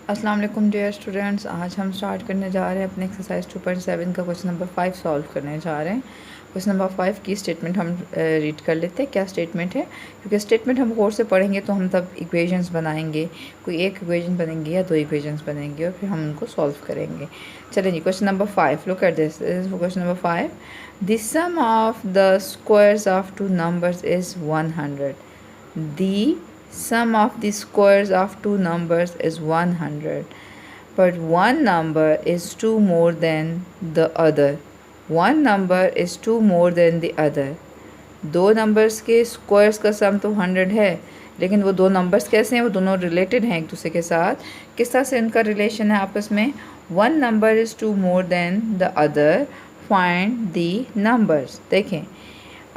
अस्सलाम वालेकुम dear students. आज हम स्टार्ट करने जा रहे हैं अपने एक्सरसाइज 2.7 का क्वेश्चन नंबर 5 सॉल्व करने जा रहे हैं। क्वेश्चन नंबर 5 की स्टेटमेंट हम रीड कर लेते हैं। क्या स्टेटमेंट है, क्योंकि स्टेटमेंट हम कोर्स से पढ़ेंगे तो हम तब इक्वेशंस बनाएंगे। कोई एक इक्वेशन बनेंगी या दो इक्वेशंस बनेंगे और फिर हम उनको सॉल्व करेंगे। चलें जी, question number 5 look at this is question number 5। The sum of the squares of two numbers is 100। The sum of the squares of two numbers is 100, but one number is 2 more than the other. One number is 2 more than the other. दो numbers के squares का सम तो 100 है, लेकिन वो दो numbers कैसे हैं, वो दोनों रिलेटेड हैं एक दूसरे के साथ। किस तरह से इनका रिलेशन है आपस में? One number is 2 more than the other, find the numbers. देखें,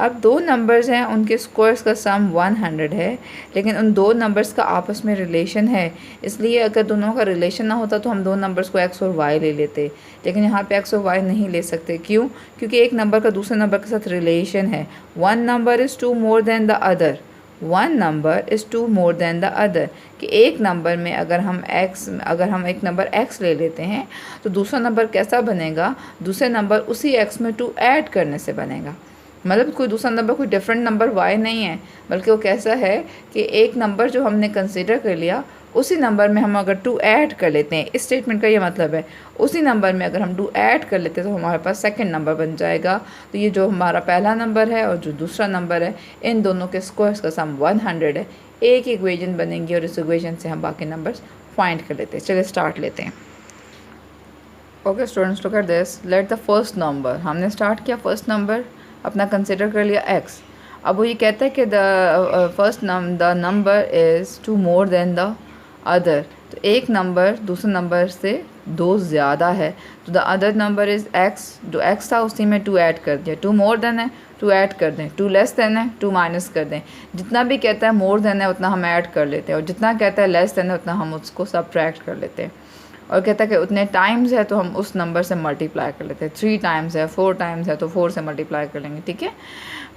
अब दो नंबर्स हैं, उनके स्क्वायर्स का सम 100 है, लेकिन उन दो नंबर्स का आपस में रिलेशन है। इसलिए अगर दोनों का रिलेशन ना होता तो हम दो नंबर्स को x और y ले लेते, लेकिन यहाँ पे x और y नहीं ले सकते। क्यों? क्योंकि एक नंबर का दूसरे नंबर के साथ रिलेशन है। One number is 2 more than the other. One number is 2 more than the other, कि एक नंबर में अगर हम एक नंबर x ले लेते हैं तो दूसरा नंबर कैसा बनेगा? दूसरे नंबर उसी x में 2 ऐड करने से बनेगा। मतलब कोई दूसरा नंबर कोई डिफरेंट नंबर y नहीं है, बल्कि वो कैसा है कि एक नंबर जो हमने कंसिडर कर लिया उसी नंबर में हम अगर 2 ऐड कर लेते हैं। इस स्टेटमेंट का ये मतलब है, उसी नंबर में अगर हम 2 ऐड कर लेते हैं तो हमारे पास सेकंड नंबर बन जाएगा। तो ये जो हमारा पहला नंबर है और जो दूसरा नंबर है, इन दोनों के स्क्वायर्स का सम 100 है। एक इक्वेशन बनेंगी और इस इक्वेशन से हम बाकी नंबर्स फाइंड कर लेते हैं। चलिए स्टार्ट लेते हैं। Okay students, look at this. Let the first number, हमने स्टार्ट किया फर्स्ट नंबर अपना कंसिडर कर लिया x। अब वो ये कहता है कि the number is 2 more than the other. तो एक नंबर दूसरे नंबर से 2 ज़्यादा है, तो the other number is x। जो x था उसी में 2 ऐड कर दिया। 2 मोर देन है, 2 ऐड कर दें। 2 लेस देन है, 2 माइनस कर दें। जितना भी कहता है मोर देन है उतना हम ऐड कर लेते हैं, और जितना कहता है लेस देन है उतना हम उसको सब्ट्रैक्ट कर लेते हैं। और कहता है कि उतने टाइम्स है तो हम उस नंबर से मल्टीप्लाई कर लेते हैं। 3 टाइम्स है, 4 टाइम्स है तो 4 से मल्टीप्लाई कर लेंगे। ठीक है।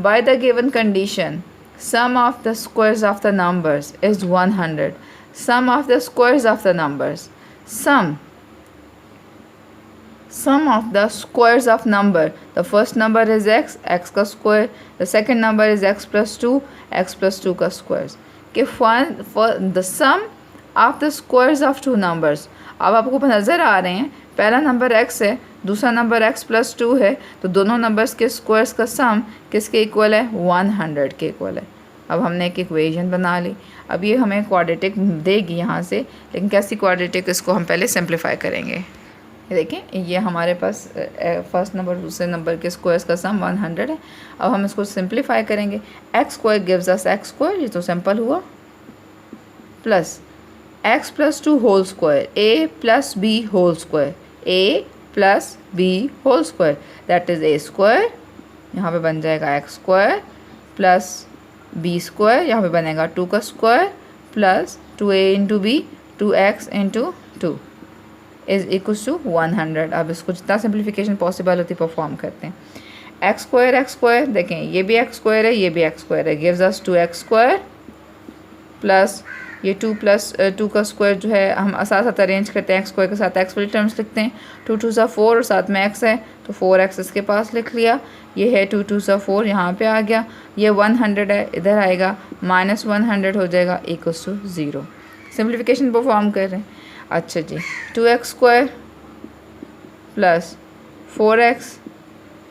By the given condition sum of the squares of the numbers is 100। Sum of the squares of the numbers, sum of the squares of number. The first number is x, x का square. The second number is x plus 2, x plus 2 का squares. कि the sum of the squares of two numbers. अब आपको नज़र आ रहे हैं, पहला number x है, दूसरा नंबर x प्लस 2 है, तो दोनों नंबर्स के स्क्वायर्स का सम किसके इक्वल है? 100 के इक्वल है। अब हमने एक इक्वेशन बना ली। अब ये हमें क्वाड्रेटिक देगी यहाँ से, लेकिन कैसी क्वाड्रेटिक, इसको हम पहले सिंप्लीफाई करेंगे। देखें, ये हमारे पास फर्स्ट नंबर दूसरे नंबर के स्क्वायर्स का सम 100 है। अब हम इसको सिंप्लीफाई करेंगे। X square gives us x square, ये तो सिंपल हुआ, plus x plus 2 whole square, a plus b whole square, a plus b whole square, that is a square. यहाँ पे बन जाएगा x square plus b square, यहाँ पे बनेगा 2 का square plus 2a into B, 2x into 2 is equals to 100। अब इसको जितना सिंप्लीफिकेशन पॉसिबल होती परफॉर्म करते हैं। एक्स स्क्वायर, देखें ये भी एक्स स्क्वायर है, ये भी एक्स स्क्वायर है, gives us 2x square plus ये 2 प्लस 2 का स्क्वायर जो है हम साथ साथ अरेंज करते हैं। एक्स स्क्वायर के साथ एक्स वाली टर्म्स लिखते हैं। 2 2 सा 4 और साथ में x है तो 4x इसके पास लिख लिया। ये है 2 2 सा 4 यहाँ पे आ गया। ये 100 है, इधर आएगा माइनस 100 हो जाएगा, इक्वल्स टू 0। सिंप्लीफिकेशन परफॉर्म कर रहे हैं। अच्छा जी, 2x square plus 4x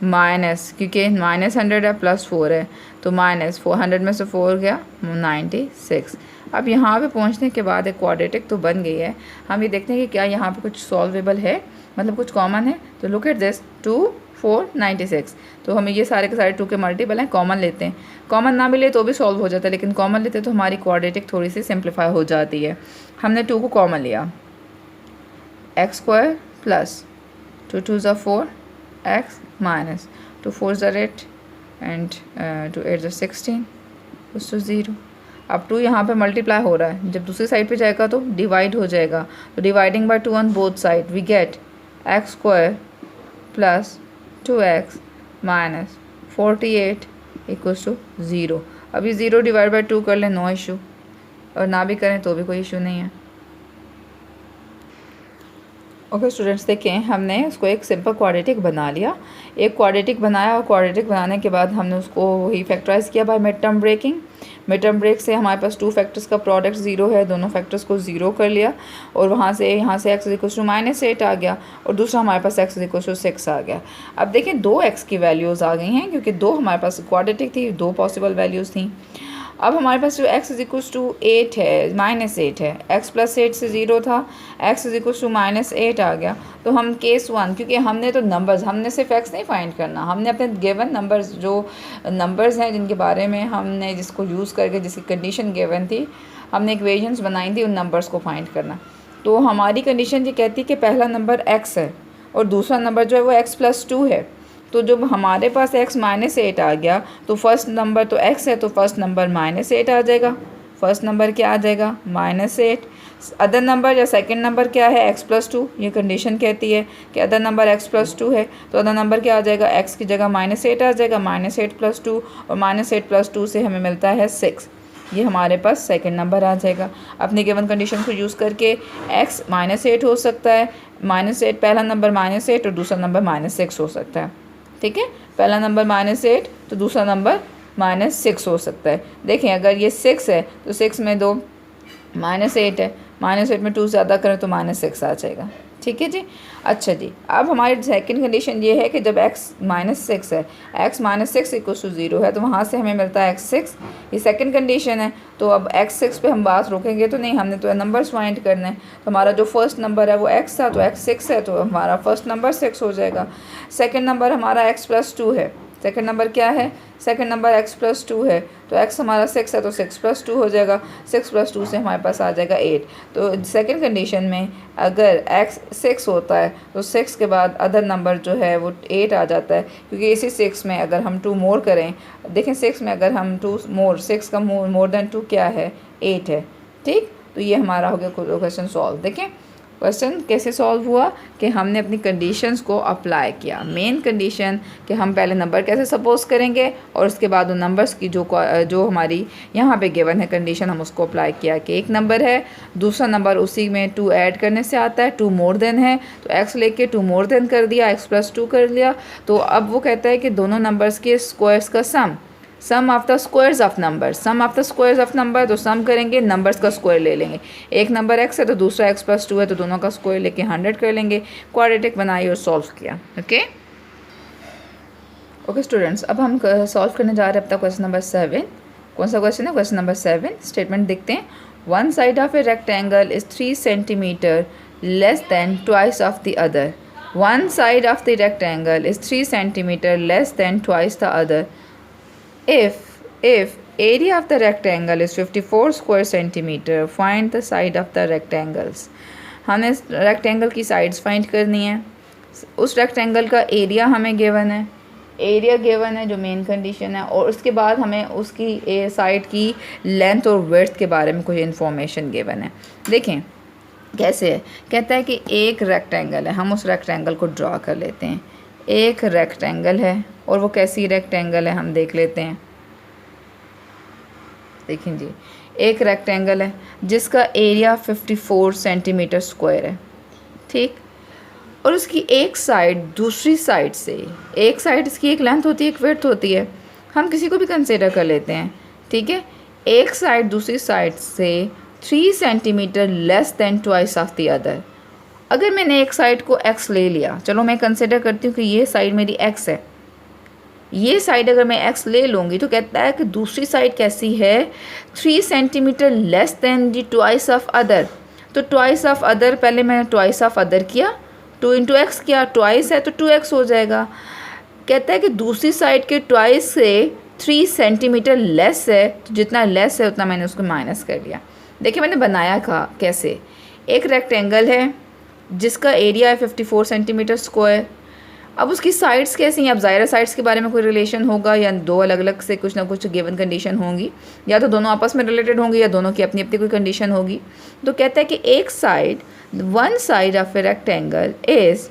minus, क्योंकि माइनस 100 है प्लस 4 है तो माइनस 400 में से 4 गया 96। अब यहाँ पे पहुँचने के बाद एक क्वाड्रेटिक तो बन गई है। हम ये देखते हैं कि क्या यहाँ पे कुछ सॉल्वेबल है, मतलब कुछ कॉमन है। तो लुक एट दिस, 2 4 96। तो हमें ये सारे के सारे 2 के मल्टीपल हैं, कॉमन लेते हैं। कॉमन ना मिले तो भी सॉल्व हो जाता है, लेकिन कॉमन लेते तो हमारी क्वाड्रेटिक थोड़ी सी सिंप्लीफाई हो जाती है। हमने 2 को कॉमन लिया, एक्स स्क्वायर प्लस 2 2 ज़ा 4 x माइनस 2 4 ज़ा 8 एंड 2 8 ज़ा 16 उस टू 0। अब 2 यहाँ पे मल्टीप्लाई हो रहा है, जब दूसरी साइड पे जाएगा तो डिवाइड हो जाएगा। तो dividing by 2 on both side we get x square plus 2x minus 48 equals to 0। अभी 0 डिवाइड बाय 2 कर लें, नो इशू, और ना भी करें तो भी कोई इशू नहीं है। ओके स्टूडेंट्स, देखें हमने उसको एक सिंपल क्वाड्रेटिक बना लिया। एक क्वाड्रेटिक बनाया और क्वाड्रेटिक बनाने के बाद हमने उसको वही फैक्टराइज किया by mid term breaking. Mid term break से हमारे पास टू फैक्टर्स का प्रोडक्ट ज़ीरो है, दोनों फैक्टर्स को ज़ीरो कर लिया और यहाँ से x इक्वल्स टू -8 आ गया और दूसरा हमारे पास x इक्वल्स टू 6 आ गया। अब देखें दो x की वैल्यूज़ आ गई हैं क्योंकि दो हमारे पास क्वाड्रेटिक थी, दो पॉसिबल वैल्यूज़ थी। अब हमारे पास जो x इक्वल्स टू 8 है, -8 है, x प्लस 8 से 0 था, x इक्वल्स टू -8 आ गया। तो हम केस 1, क्योंकि हमने तो नंबर्स, हमने सिर्फ x नहीं फाइंड करना, हमने अपने गिवन नंबर्स, जो नंबर्स हैं जिनके बारे में हमने जिसको यूज़ करके जिसकी कंडीशन गिवन थी, हमने इक्वेशंस बनाई थी, उन नंबर्स को फाइंड करना। तो हमारी कंडीशन ये कहती है कि पहला नंबर x है और दूसरा नंबर जो है वो x प्लस 2 है। तो जब हमारे पास x -8 आ गया तो फर्स्ट नंबर तो x है, तो फर्स्ट नंबर -8 आ जाएगा। फर्स्ट नंबर क्या आ जाएगा? -8। अदर नंबर या सेकंड नंबर क्या है? x plus 2। ये कंडीशन कहती है कि अदर नंबर x प्लस 2 है, तो अदर नंबर क्या आ जाएगा? x की जगह -8 आ जाएगा, -8 प्लस 2, और -8 प्लस 2 से हमें मिलता है 6। ये हमारे पास सेकंड नंबर आ जाएगा। अपनी गिवन कंडीशन को यूज़ करके x -8 हो सकता है, -8 पहला नंबर -8 और दूसरा नंबर -6 हो सकता है। ठीक है, पहला नंबर -8 तो दूसरा नंबर -6 हो सकता है। देखें अगर ये 6 है तो 6 में 2 -8 है, -8 में 2 ज़्यादा करें तो -6 आ जाएगा। ठीक है जी। अच्छा जी, अब हमारी सेकंड कंडीशन ये है कि जब x -6 है, x -6 इक्वल्स टू 0 है, तो वहाँ से हमें मिलता है x6। ये सेकंड कंडीशन है। तो अब x6 पे हम बात रोकेंगे तो नहीं, हमने तो नंबर्स फाइंड करने हैं। तो हमारा जो फर्स्ट नंबर है वो x था, तो x 6 है, तो हमारा फर्स्ट नंबर 6 हो जाएगा। सेकेंड नंबर हमारा x प्लस 2 है। सेकंड नंबर क्या है? सेकंड नंबर x प्लस 2 है, तो x हमारा 6 है, तो 6 प्लस 2 हो जाएगा। 6 प्लस 2 से हमारे पास आ जाएगा 8। तो सेकंड कंडीशन में अगर x 6 होता है तो 6 के बाद अदर नंबर जो है वो 8 आ जाता है, क्योंकि इसी 6 में अगर हम 2 मोर करें, देखें 6 में अगर हम 2 मोर, 6 का मोर देन 2 क्या है? 8 है। ठीक, तो ये हमारा हो गया क्वेश्चन सॉल्व। देखें क्वेश्चन कैसे सॉल्व हुआ कि हमने अपनी कंडीशंस को अप्लाई किया। मेन कंडीशन कि हम पहले नंबर कैसे सपोज करेंगे और उसके बाद उन नंबर्स की जो हमारी यहाँ पे गिवन है कंडीशन, हम उसको अप्लाई किया कि एक नंबर है, दूसरा नंबर उसी में 2 ऐड करने से आता है, 2 मोर देन है, तो x लेके 2 मोर देन कर दिया, x प्लस 2 कर लिया। तो अब वो कहता है कि दोनों नंबर्स के स्क्वायर्स का sum of the squares of number, sum of the squares of number, तो सम करेंगे, नंबर्स का स्क्वायर ले लेंगे। एक नंबर x है तो दूसरा x प्लस 2 है, तो दोनों का स्क्वायर लेके 100 कर लेंगे। क्वाड्रेटिक बनाई और सॉल्व किया। ओके स्टूडेंट्स, अब हम सॉल्व करने जा रहे हैं अपना क्वेश्चन नंबर 7। कौन सा क्वेश्चन है? Question number 7। स्टेटमेंट देखते हैं। One side of a rectangle is 3 centimetre less than twice of the other. One side of the rectangle is 3 centimetre less than twice the other. If area of the rectangle is 54 square centimeter, find the side of the rectangles. हमें rectangle की sides find करनी है। उस rectangle का area हमें given है, area given है जो मेन कंडीशन है, और उसके बाद हमें उसकी साइड की लेंथ और विड्थ के बारे में कोई इन्फॉर्मेशन गिवन है। देखें कैसे है, कहता है कि एक रेक्टेंगल है, हम उस रेक्टेंगल को ड्रा कर लेते हैं। एक रेक्टेंगल है और वो कैसी रेक्टेंगल है हम देख लेते हैं। देखें जी, एक रेक्टेंगल है जिसका एरिया 54 सेंटीमीटर स्क्वायर है। ठीक, और उसकी एक साइड दूसरी साइड से, एक साइड इसकी एक लेंथ होती है, एक विड्थ होती है, हम किसी को भी कंसिडर कर लेते हैं। ठीक है, एक साइड दूसरी साइड से 3 centimetre less than twice of the other. अगर मैंने एक साइड को x ले लिया, चलो मैं कंसिडर करती हूँ कि ये साइड मेरी x है, ये साइड अगर मैं x ले लूँगी तो कहता है कि दूसरी साइड कैसी है? 3 centimetre less than the twice of other. तो ट्वाइस ऑफ अदर, पहले मैंने ट्वाइस ऑफ अदर किया, 2 इंटू एक्स किया, ट्वाइस है तो 2x हो जाएगा। कहता है कि दूसरी साइड के ट्वाइस से 3 सेंटीमीटर लेस है, तो जितना लेस है उतना मैंने उसको माइनस कर लिया। देखिए मैंने बनाया था कैसे। एक रेक्टेंगल है जिसका एरिया है 54 सेंटीमीटर स्क्वायर। अब उसकी साइड्स कैसी हैं? अब ज़ाहिर साइड्स के बारे में कोई रिलेशन होगा या दो अलग अलग से कुछ ना कुछ गिवन कंडीशन होंगी, या तो दोनों आपस में रिलेटेड होंगी या दोनों की अपनी अपनी कोई कंडीशन होगी। तो कहता है कि एक side, one side of a rectangle is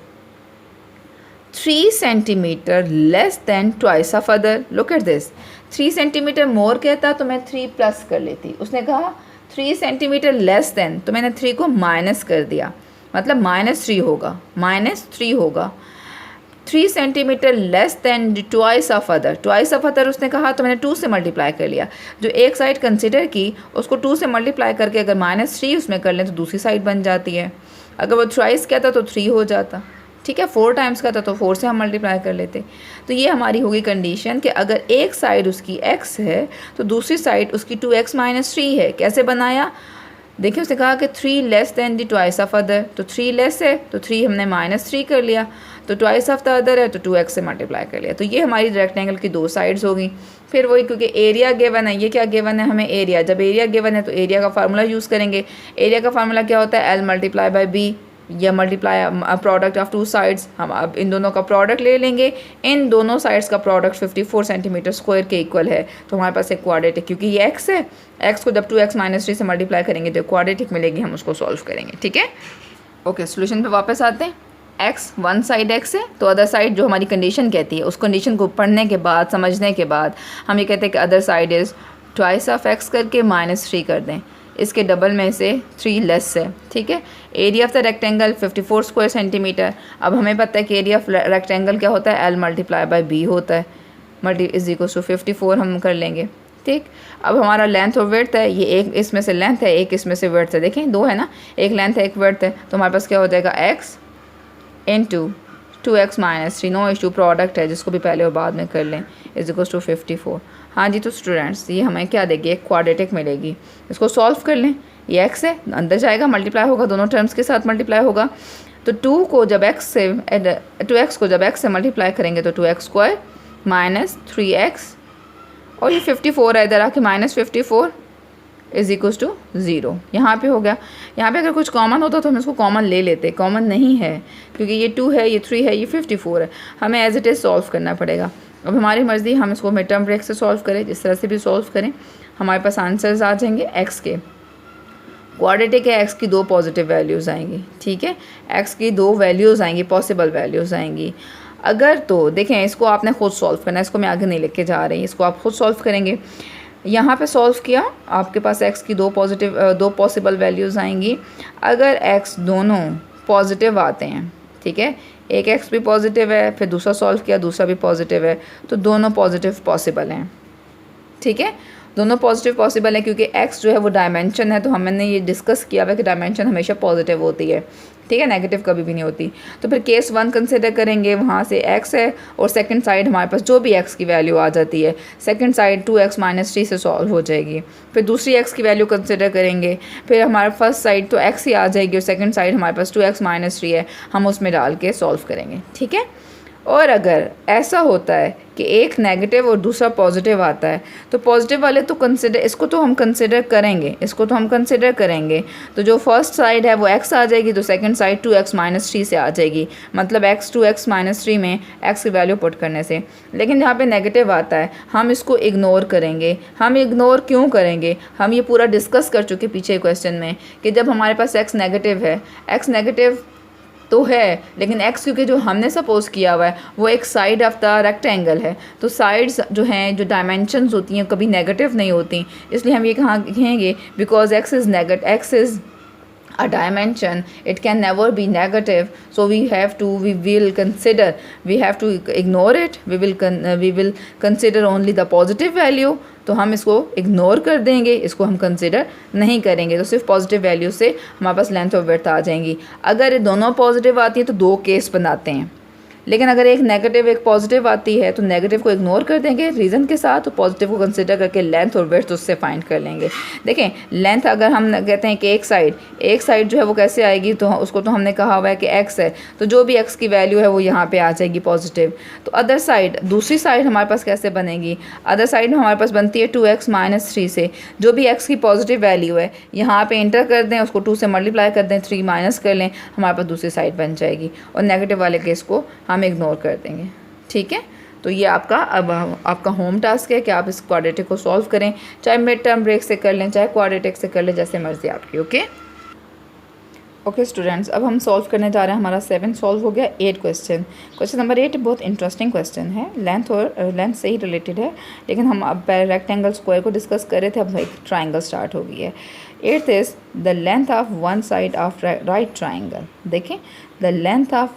3 centimetre less than twice of other. Look at this, 3 centimetre more कहता तो मैं 3 प्लस कर लेती। उसने कहा 3 सेंटीमीटर लेस दैन, तो मैंने 3 को माइनस कर दिया। मतलब -3 होगा, -3 होगा। 3 centimetre less than twice of other, twice of other उसने कहा तो मैंने 2 से मल्टीप्लाई कर लिया। जो एक साइड कंसिडर की उसको 2 से मल्टीप्लाई करके अगर -3 उसमें कर लें तो दूसरी साइड बन जाती है। अगर वो ट्वाइस कहता तो 3 हो जाता, ठीक है। 4 टाइम्स का था तो 4 से हम मल्टीप्लाई कर लेते। तो ये हमारी होगी कंडीशन कि अगर एक साइड उसकी x है तो दूसरी साइड उसकी 2x - 3 है। कैसे बनाया, देखिए उसने कहा कि 3 less than the twice of other, तो 3 लेस है तो 3 हमने -3 कर लिया, तो ट्वाइस ऑफ द अदर है तो 2x से मल्टीप्लाई कर लिया। तो ये हमारी रेक्टेंगल की 2 साइड्स होगी। फिर वही, क्योंकि एरिया गिवन है, ये क्या गिवन है हमें एरिया, जब एरिया गिवन है तो एरिया का फार्मूला यूज़ करेंगे। एरिया का फार्मूला क्या होता है, L × B या मल्टीप्लाई प्रोडक्ट ऑफ 2 साइड्स। हम अब इन दोनों का प्रोडक्ट ले लेंगे, इन दोनों साइड्स का प्रोडक्ट 54 सेंटीमीटर स्क्वायर के इक्वल है। तो हमारे पास एक क्वाड्रेटिक, क्योंकि ये x है, x को जब 2x - 3 से मल्टीप्लाई करेंगे तो क्वाड्रेटिक मिलेगी, हम उसको सॉल्व करेंगे, ठीक है। ओके, सोल्यूशन पे वापस आते हैं। x वन साइड x है तो अदर साइड जो हमारी कंडीशन कहती है, उस कंडीशन को पढ़ने के बाद, समझने के बाद हम ये कहते हैं कि other side is twice of x करके -3 कर दें, इसके डबल में से 3 लेस है, ठीक है। Area of the rectangle 54 square centimetre. अब हमें पता है कि एरिया ऑफ रेक्टेंगल क्या होता है, L × B होता है, मल्टी इज इक्वल टू 54 हम कर लेंगे, ठीक। अब हमारा लेंथ और विड्थ है, ये एक इसमें से लेंथ है, एक इसमें से विड्थ है, देखें 2 है ना, एक लेंथ है एक विड्थ है, तो हमारे पास क्या हो जाएगा x × 2x - 3, no issue, product है जिसको भी पहले और बाद में कर लें, इज इक्वल टू 54। हाँ जी, तो स्टूडेंट्स ये हमें क्या देगी, एक क्वाड्रेटिक मिलेगी। इसको सॉल्व कर लें, ये x है, अंदर जाएगा मल्टीप्लाई होगा, दोनों टर्म्स के साथ मल्टीप्लाई होगा। तो 2 को जब x से 2x को जब x से मल्टीप्लाई करेंगे तो 2x² - 3x, और ये 54 है, इधर आके -54 इज इक्वल टू 0। यहाँ पे हो गया। यहाँ पे अगर कुछ कॉमन होता तो हम इसको कॉमन ले लेते, कॉमन नहीं है क्योंकि ये 2 है, ये 3 है, ये 54 है, हमें एज इट इज़ सॉल्व करना पड़ेगा। अब हमारी मर्ज़ी, हम इसको मिड टर्म ब्रेक से सॉल्व करें, जिस तरह से भी सॉल्व करें हमारे पास आंसर्स आ जाएंगे। x के क्वाड्रेटिक है, x की 2 पॉजिटिव वैल्यूज़ आएंगी, ठीक है, x की 2 वैल्यूज़ आएंगी, पॉसिबल वैल्यूज़ आएंगी। अगर तो देखें, इसको आपने खुद सॉल्व करना है, इसको मैं आगे नहीं लेके जा रही, इसको आप खुद सॉल्व करेंगे। यहाँ पे सॉल्व किया, आपके पास x की 2 पॉसिबल वैल्यूज़ आएंगी। अगर x दोनों पॉजिटिव आते हैं, ठीक है, एक x भी पॉजिटिव है, फिर दूसरा सॉल्व किया, दूसरा भी पॉजिटिव है, तो दोनों पॉजिटिव पॉसिबल हैं, ठीक है, दोनों पॉजिटिव पॉसिबल है, क्योंकि x जो है वो डायमेंशन है, तो हमने ये डिस्कस किया हुआ कि डायमेंशन हमेशा पॉजिटिव होती है, ठीक है, नेगेटिव कभी भी नहीं होती। तो फिर केस 1 कंसिडर करेंगे, वहाँ से x है और सेकंड साइड हमारे पास जो भी x की वैल्यू आ जाती है, सेकंड साइड 2x - 3 से सॉल्व हो जाएगी। फिर दूसरी x की वैल्यू कंसिडर करेंगे, फिर हमारे फर्स्ट साइड तो x ही आ जाएगी और सेकंड साइड हमारे पास 2x - 3 है, हम उसमें डाल के सॉल्व करेंगे, ठीक है। और अगर ऐसा होता है कि एक नेगेटिव और दूसरा पॉजिटिव आता है, तो पॉजिटिव वाले तो कंसिडर, इसको तो हम कंसिडर करेंगे, इसको तो हम कंसिडर करेंगे। तो जो फर्स्ट साइड है वो x आ जाएगी, तो सेकंड साइड 2x - 3 से आ जाएगी, मतलब x 2x - 3 में x की वैल्यू पुट करने से। लेकिन जहाँ पे नेगेटिव आता है हम इसको इग्नोर करेंगे। हम इग्नोर क्यों करेंगे, हम ये पूरा डिस्कस कर चुके पीछे क्वेश्चन में कि जब हमारे पास x नेगेटिव है, x नेगेटिव तो है, लेकिन x क्योंकि जो हमने सपोज किया हुआ है वो एक साइड ऑफ द रेक्टेंगल है, तो साइड्स जो हैं, जो डायमेंशंस होती हैं, कभी नेगेटिव नहीं होती, इसलिए हम ये कहेंगे because x is a dimension, it can never be negative, so we have to ignore it, we will consider only the positive value। तो हम इसको इग्नोर कर देंगे, इसको हम कंसिडर नहीं करेंगे, तो सिर्फ पॉजिटिव वैल्यू से हमारे पास लेंथ और विड्थ आ जाएंगी। अगर दोनों पॉजिटिव आती है तो 2 केस बनाते हैं, लेकिन अगर एक नेगेटिव एक पॉजिटिव आती है तो नेगेटिव को इग्नोर कर देंगे रीज़न के साथ, तो पॉजिटिव को कंसिडर करके लेंथ और विड्थ उससे फाइंड कर लेंगे। देखें, लेंथ अगर हम कहते हैं कि एक साइड जो है वो कैसे आएगी, तो उसको तो हमने कहा हुआ है कि x है, तो जो भी x की वैल्यू है वो यहाँ पे आ जाएगी पॉजिटिव। तो अदर साइड, दूसरी साइड हमारे पास कैसे बनेगी, अदर साइड हमारे पास बनती है 2x - 3 से, जो भी x की पॉजिटिव वैल्यू है यहाँ पे एंटर कर दें, उसको 2 से मल्टीप्लाई कर दें, 3 माइनस कर लें, हमारे पास दूसरी साइड बन जाएगी, और नेगेटिव वाले केस को हम इग्नोर कर देंगे, ठीक है। तो ये आपका होम टास्क है कि आप इस क्वाड्रेटिक को सॉल्व करें, चाहे मिड टर्म ब्रेक से कर लें, चाहे क्वाड्रेटिक से कर लें, जैसे मर्जी आपकी, ओके। ओके स्टूडेंट्स, अब हम सॉल्व करने जा रहे हैं। हमारा 7 सॉल्व हो गया। 8 क्वेश्चन नंबर 8 बहुत इंटरेस्टिंग क्वेश्चन है। लेंथ से ही रिलेटेड है, लेकिन हम अब रेक्टेंगल स्क्वायर को डिस्कस कर रहे थे, अब एक ट्राइंगल स्टार्ट हो गई है। 8th is the length of one side of right triangle. देखें, the length of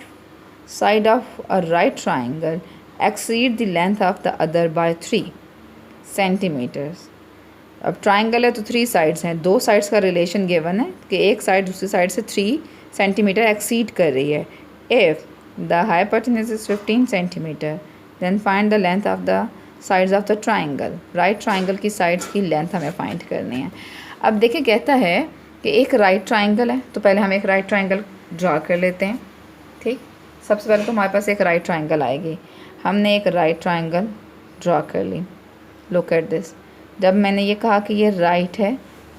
side of a right triangle exceed the length of the other by 3 centimetres. अब ट्राइंगल है तो 3 साइड्स हैं, 2 साइड्स का relation given है कि एक side दूसरी साइड से 3 सेंटीमीटर एक्सीड कर रही है। If the hypotenuse is 15 centimetre then find the length of the sides of the triangle. Right triangle की साइड्स की लेंथ हमें फाइंड करनी है। अब देखिए, कहता है कि एक राइट ट्राइंगल है, तो पहले हम एक राइट ट्राइंगल ड्रा कर लेते हैं। ठीक, सबसे पहले तो हमारे पास एक राइट ट्राइंगल आएगी। हमने एक राइट ट्राइंगल ड्रा कर ली। Look at this. जब मैंने ये कहा कि ये राइट है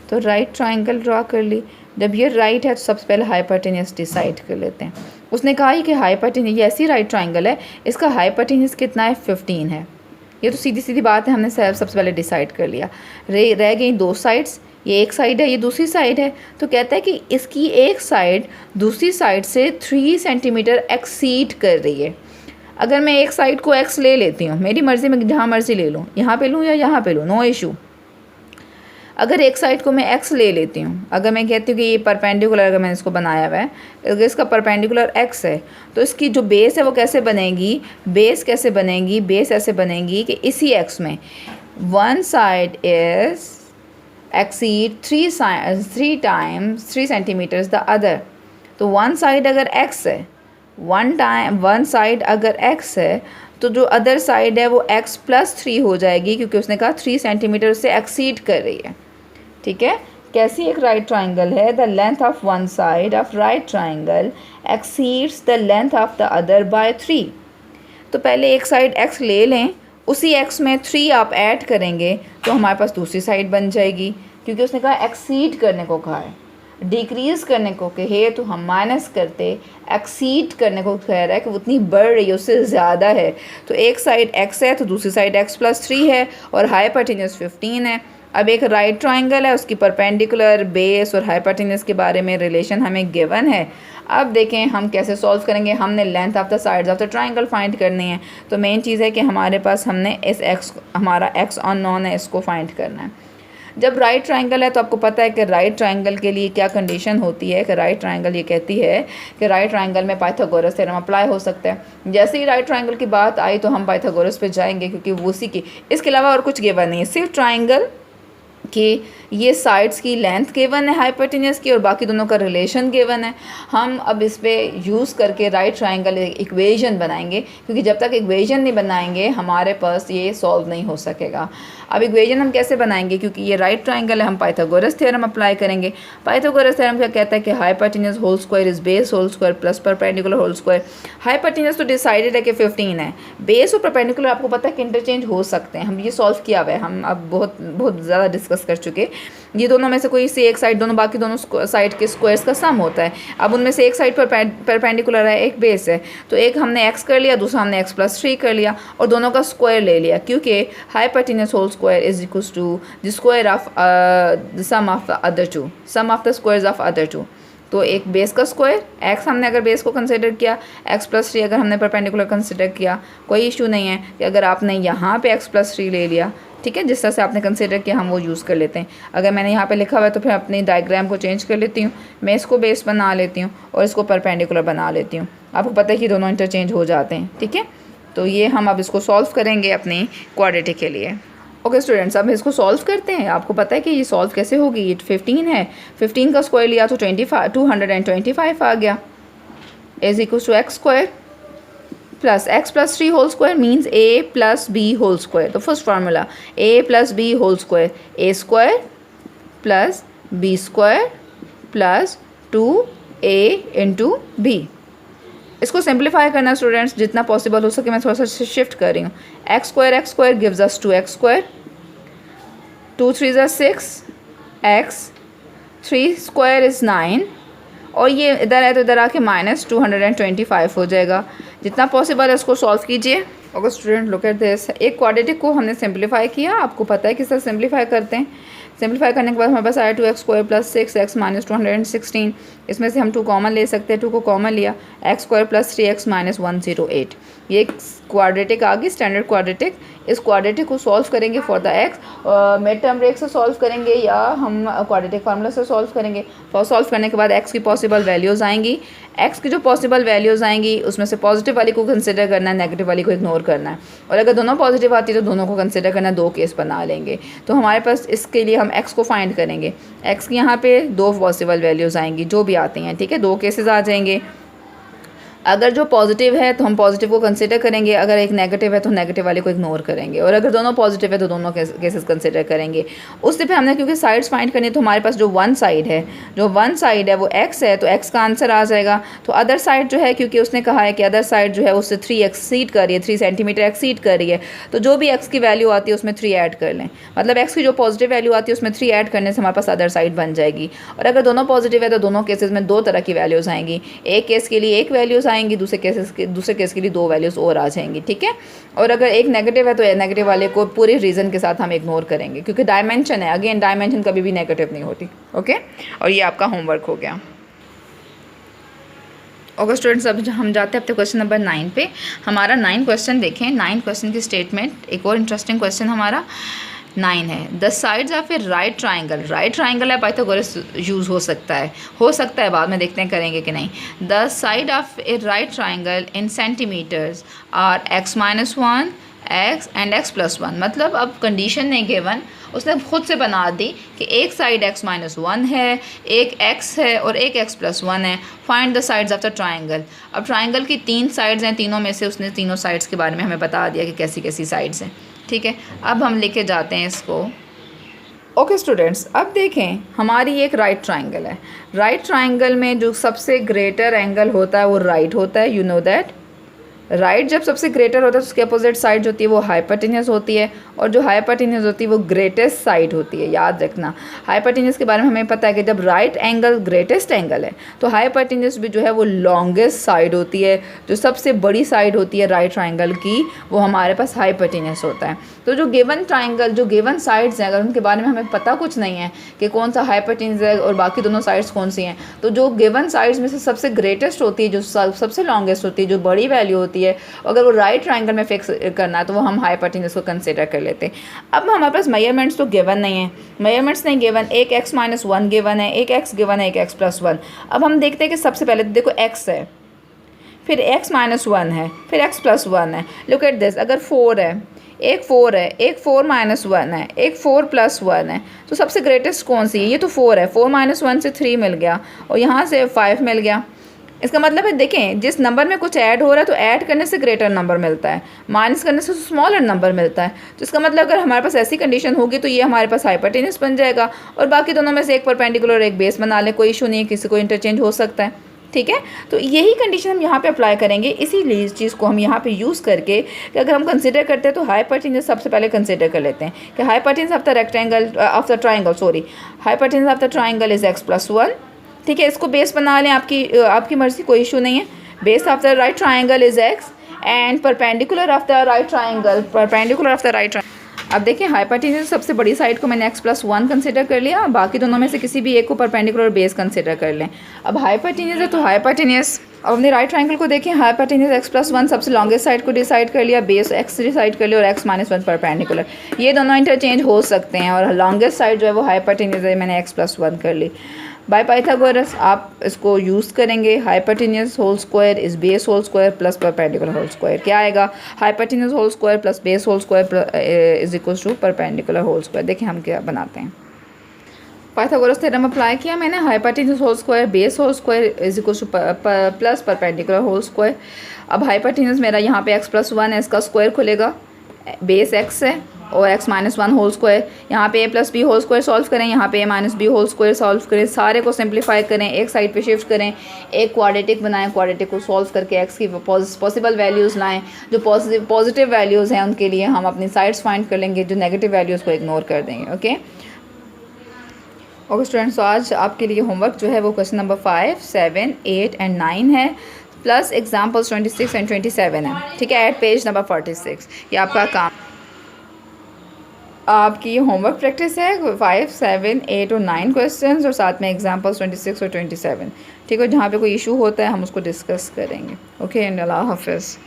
तो राइट ट्राइंगल ड्रा कर ली। जब ये राइट है तो सबसे पहले हाइपोटेन्यूज डिसाइड कर लेते हैं। उसने कहा ही कि हाइपोटेन्यूज, ये ऐसी राइट ट्राइंगल है, इसका हाइपोटेन्यूज कितना है, 15 है। ये तो सीधी सीधी बात है, हमने सबसे पहले डिसाइड कर लिया। रह गई 2 साइड्स, ये एक साइड है, ये दूसरी साइड है। तो कहता है कि इसकी एक साइड दूसरी साइड से 3 सेंटीमीटर एक्सीड कर रही है। अगर मैं एक साइड को x ले लेती हूँ, मेरी मर्ज़ी में जहाँ मर्ज़ी ले लूँ, यहाँ पे लूँ या यहाँ पे लूँ, नो इशू। अगर एक साइड को मैं x ले लेती हूँ, अगर मैं कहती हूँ कि ये परपेंडिकुलर, अगर मैंने इसको बनाया हुआ है, अगर इसका परपेंडिकुलर x है तो इसकी जो बेस है वो कैसे बनेगी, बेस कैसे बनेगी, बेस ऐसे बनेगी कि इसी x में one side is exceed 3 times 3 centimetres the other. तो वन साइड अगर x है, वन साइड अगर x है तो जो अदर साइड है वो x प्लस 3 हो जाएगी, क्योंकि उसने कहा 3 सेंटीमीटर से एक्सीड कर रही है। ठीक है, कैसी एक राइट ट्राइंगल है, the length of one side of right triangle exceeds the length of the other by 3। तो पहले एक साइड x ले लें, उसी x में 3 आप ऐड करेंगे तो हमारे पास दूसरी साइड बन जाएगी, क्योंकि उसने कहा एक्सीड करने को कहा है, डिक्रीज़ करने को कहे तो हम माइनस करते, एक्सीड करने को कह रहा है कि उतनी बढ़ रही है, उससे ज़्यादा है। तो एक साइड x है तो दूसरी साइड x प्लस 3 है और हाइपोटेन्यूज 15 है। अब एक राइट ट्राइंगल है, उसकी परपेंडिकुलर, बेस और हाइपोटेन्यूज के बारे में रिलेशन हमें गिवन है। अब देखें हम कैसे सॉल्व करेंगे। हमने length of the sides of the triangle find करनी है। तो मेन चीज़ है कि हमारे पास हमने इस x, हमारा x अननोन है, इसको फाइंड करना है। जब राइट ट्राइंगल है तो आपको पता है कि राइट ट्राइंगल के लिए क्या कंडीशन होती है कि राइट ट्राइंगल ये कहती है कि राइट ट्राइंगल में पाइथागोरस थ्योरम अप्लाई हो सकता है। जैसे ही राइट ट्राइंगल की बात आई तो हम पाइथागोरस पे जाएंगे, क्योंकि वो उसी की, इसके अलावा और कुछ गिवन नहीं है, सिर्फ ट्राइंगल कि ये साइड्स की लेंथ गिवन है हाइपोटेन्यूज की और बाकी दोनों का रिलेशन गिवन है। हम अब इस पर यूज़ करके राइट ट्राइंगल इक्वेशन बनाएंगे, क्योंकि जब तक इक्वेशन नहीं बनाएंगे हमारे पास ये सॉल्व नहीं हो सकेगा। अब इक्वेशन हम कैसे बनाएंगे, क्योंकि ये राइट ट्राइंगल है, हम पाइथागोरस थ्योरम अप्लाई करेंगे। पाइथागोरस थ्योरम क्या कहता है कि hypotenuse whole square is base whole square plus perpendicular whole square. Hypotenuse तो डिसाइडेड है कि 15 है, बेस और परपेंडिकुलर आपको पता है कि इंटरचेंज हो सकते हैं। हम ये सॉल्व किया हुआ है, हम अब बहुत ज़्यादा डिस्कस कर चुके। ये दोनों में से कोई से एक साइड, दोनों बाकी दोनों साइड के स्क्वायर्स का सम होता है। अब उनमें से एक साइड पर परपेंडिकुलर है, एक बेस है, तो एक हमने x कर लिया, दूसरा हमने x प्लस 3 कर लिया और दोनों का स्क्वायर ले लिया, क्योंकि hypotenuse whole square is equals to the square of the sum of the other two, sum of the squares of other two. तो एक बेस का स्क्वायर, x हमने अगर बेस को कंसिडर किया, x प्लस 3 अगर हमने परपेंडिकुलर कंसिडर किया, कोई इशू नहीं है कि अगर आपने यहाँ पे x प्लस 3 ले लिया, ठीक है, जिस तरह से आपने कंसिडर किया हम वो यूज़ कर लेते हैं। अगर मैंने यहाँ पे लिखा हुआ है तो फिर अपनी डायग्राम को चेंज कर लेती हूँ, मैं इसको बेस बना लेती हूँ और इसको परपेंडिकुलर बना लेती हूँ। आपको पता है कि दोनों इंटरचेंज हो जाते हैं। ठीक है, तो ये हम अब इसको सॉल्व करेंगे अपनी क्वाड्रेटिक के लिए। ओके स्टूडेंट्स, अब इसको सॉल्व करते हैं। आपको पता है कि ये सॉल्व कैसे होगी। ये 15 है, 15 का स्क्वायर लिया तो 225 आ गया, is equal to x square plus x plus 3 whole square means a plus b whole square. तो first formula a plus b whole square, a square plus b square plus 2a into b। इसको simplify करना students, जितना possible हो सके। मैं थोड़ा सा shift कर रही हूँ। X square gives us 2x square, 2 3 ज़ा 6, x 3 स्क्वायर इज़ 9 और ये इधर है तो इधर आके माइनस 225 हो जाएगा। जितना पॉसिबल है इसको सॉल्व कीजिए। Okay student, look at this. एक क्वाड्रेटिक को हमने सिंप्लीफाई किया, आपको पता है किस तरह सिंप्लीफाई करते हैं। सिंप्लीफाई करने के बाद हमारे पास आया 2x² प्लस 6x माइनस 216। इसमें से हम 2 कॉमन ले सकते हैं, 2 को कॉमन लिया, x² प्लस 3x माइनस 108। ये एक क्वाड्रेटिक आ गई, स्टैंडर्ड क्वाड्रेटिक। इस क्वाड्रेटिक को सॉल्व करेंगे for the x, mid term break से सॉल्व करेंगे या हम क्वाड्रेटिक फार्मूला से सॉल्व करेंगे। और सॉल्व करने के बाद एक्स की पॉसिबल वैल्यूज़ आएंगी। एक्स की जो पॉसिबल वैल्यूज़ आएंगी उसमें से पॉजिटिव वाली को कंसिडर करना है, नेगेटिव वाली को इग्नोर करना है। और अगर दोनों पॉजिटिव आती है तो दोनों को कंसिडर करना है, 2 केस बना लेंगे। तो हमारे पास इसके लिए हम एक्स को फाइंड करेंगे। एक्स की यहाँ पे 2 पॉसिबल वैल्यूज़ आएंगी जो भी आती हैं, ठीक है, 2 केसेस आ जाएंगे। अगर जो पॉजिटिव है तो हम पॉजिटिव को कंसिडर करेंगे, अगर एक नेगेटिव है तो नेगेटिव वाले को इग्नोर करेंगे, और अगर दोनों पॉजिटिव है तो दोनों केसेस कंसिडर करेंगे। उससे पे हमने क्योंकि साइड्स फाइंड करनी है तो हमारे पास जो वन साइड है वो x है, तो x का आंसर आ जाएगा। तो अदर साइड जो है, क्योंकि उसने कहा है कि अदर साइड जो है उससे 3 एक्सीड कर रही है, 3 सेंटीमीटर एक्सीड कर रही है, तो जो भी x की वैल्यू आती है उसमें 3 ऐड कर लें। मतलब x की जो पॉजिटिव वैल्यू आती है उसमें 3 ऐड करने से हमारे पास अदर साइड बन जाएगी। और अगर दोनों पॉजिटिव है तो दोनों केसेस में 2 तरह की वैल्यूज़ आएंगी। एक केस के लिए एक वैल्यूज़ आएंगी, दूसरे केस के लिए 2 वैल्यूज़ और आ जाएंगी, ठीक है। और अगर एक नेगेटिव है तो नेगेटिव वाले को पूरे रीज़न के साथ हम इग्नोर करेंगे, क्योंकि डायमेंशन है, अगेन डायमेंशन कभी भी नेगेटिव नहीं होती, ओके। और ये आपका होमवर्क हो गया। ओके स्टूडेंट्स, अब हम जाते हैं अपने क्वेश्चन नंबर 9 पे। हमारा 9 क्वेश्चन देखें। 9 क्वेश्चन की स्टेटमेंट, एक और इंटरेस्टिंग क्वेश्चन हमारा 9 है। The sides of a right triangle है, पाइथागोरस यूज़ हो सकता है, बाद में देखते हैं करेंगे कि नहीं। The side of a right triangle in centimetres are x-1 x and x+1। मतलब अब कंडीशन नहीं गिवन, उसने खुद से बना दी कि एक साइड x-1 है, एक x है और एक x+1 है। Find the sides of the triangle. अब ट्राइंगल की 3 साइड्स हैं, तीनों में से उसने तीनों साइड्स के बारे में हमें बता दिया कि कैसी कैसी साइड्स हैं, ठीक है। अब हम लेके जाते हैं इसको। ओके स्टूडेंट्स, अब देखें हमारी एक राइट ट्राइंगल है। राइट ट्राइंगल में जो सबसे ग्रेटर एंगल होता है वो राइट होता है, यू नो दैट। राइट जब सबसे ग्रेटर होता है तो उसकी अपोजिट साइड जो होती है वो हाइपोटेन्यूस होती है, और जो हाइपोटेन्यूस होती है वो ग्रेटेस्ट साइड होती है। याद रखना, हाइपोटेन्यूस के बारे में हमें पता है कि जब राइट एंगल ग्रेटेस्ट एंगल है तो हाइपोटेन्यूस भी जो है वो लॉन्गेस्ट साइड होती है। जो सबसे बड़ी साइड होती है राइट ट्राइंगल की वो हमारे पास हाइपोटेन्यूस होता है। तो जो गिवन ट्राइंगल, जो गिवन साइड्स हैं, अगर उनके बारे में हमें पता कुछ नहीं है कि कौन सा हाइपोटेन्यूस है और बाकी दोनों साइड्स कौन सी हैं, तो जो गिवन साइड्स में से सबसे ग्रेटेस्ट होती है, जो सबसे लॉन्गेस्ट होती है, जो बड़ी वैल्यू होती है, अगर वो राइट ट्राइंगल में फिक्स करना है तो वो हम हाइपोटेन्यूस को कंसिडर कर लेते हैं। अब हमारे पास मेजरमेंट्स तो गिवन नहीं है, मेजरमेंट्स नहीं गिवन, एक x-1 गिवन है, एक x गिवन है, एक x+1। अब हम देखते हैं कि सबसे पहले देखो x है, फिर x-1 है, फिर x+1 है। लुक एट दिस, अगर 4 है, एक 4 है, एक 4-1 है, एक 4+1 है, तो सबसे ग्रेटेस्ट कौन सी है? ये तो 4 है, 4-1 से 3 मिल गया और यहाँ से 5 मिल गया। इसका मतलब है देखें, जिस नंबर में कुछ ऐड हो रहा है तो ऐड करने से ग्रेटर नंबर मिलता है, माइनस करने से स्मॉलर नंबर मिलता है। तो इसका मतलब अगर हमारे पास ऐसी कंडीशन होगी तो ये हमारे पास हाइपोटेन्यूस बन जाएगा, और बाकी दोनों में से एक परपेंडिकुलर और एक बेस बना लें, कोई इशू नहीं है, किसी को इंटरचेंज हो सकता है, ठीक है। तो यही कंडीशन हम यहाँ पे अप्लाई करेंगे, इसीलिए इस चीज़ को हम यहाँ पे यूज़ करके कि अगर हम कंसिडर करते हैं तो हाइपोटेन्यूस सबसे पहले कंसिडर कर लेते हैं कि hypotenuse of the rectangle of the triangle, hypotenuse of the triangle is x+1, ठीक है। इसको बेस बना लें, आपकी मर्ज़ी, कोई इशू नहीं है। Base of the right triangle is x and perpendicular of the right triangle, अब देखिए हाइपोटेन्यूस सबसे बड़ी साइड को मैंने x+1 कंसिडर कर लिया, बाकी दोनों में से किसी भी एक को परपेंडिकुलर बेस कंसिडर कर लें। अब हाइपोटेन्यूस है तो हाइपोटेन्यूस, अब अपने राइट ट्राइंगल को देखें, हाइपोटेन्यूस x+1 सबसे लॉन्गेस्ट साइड को डिसाइड कर लिया, बेस x डिसाइड कर लिया और x-1 परपेंडिकुलर, ये दोनों इंटरचेंज हो सकते हैं, और लॉन्गेस्ट साइड जो है वो हाइपोटेन्यूस है, मैंने x+1 कर ली। बाय पाइथागोरस आप इसको यूज़ करेंगे, hypotenuse whole square is base whole square plus perpendicular whole square. क्या आएगा? Hypotenuse whole square plus base whole square is equals to perpendicular whole square. देखिए हम क्या बनाते हैं, पाइथागोरस थ्योरम अप्लाई किया मैंने, hypotenuse whole square base whole square is equals to plus perpendicular whole square. अब हाइपोटेन्यूस मेरा यहाँ पे x+1 है, इसका स्क्वायर खुलेगा, बेस x है और x-1 होल स्क्वायर, यहाँ पे a + b whole square solve करें, यहाँ पे a - b whole square solve करें, सारे को सिंप्लीफाई करें, एक साइड पे शिफ्ट करें, एक क्वाड्रेटिक बनाएं, क्वाड्रेटिक को सॉल्व करके x की पॉसिबल वैल्यूज़ लाएं, जो पॉजिटिव वैल्यूज़ हैं उनके लिए हम अपनी साइड्स फाइंड कर लेंगे, जो नेगेटिव वैल्यूज़ को इग्नोर कर देंगे। ओके स्टूडेंट्स, तो आज आपके लिए होमवर्क जो है वो क्वेश्चन नंबर 5, 7, 8 एंड 9 है, प्लस एग्जाम्पल्स 26 एंड 27 है, ठीक है, एट पेज नंबर 46। ये आपका काम आपकी ये होमवर्क प्रैक्टिस है 5, 7, 8 और 9 क्वेश्चंस और साथ में एग्जांपल्स 26 और 27। ठीक है, जहाँ पे कोई इशू होता है हम उसको डिस्कस करेंगे। ओके एंड अल्लाह हाफिज़।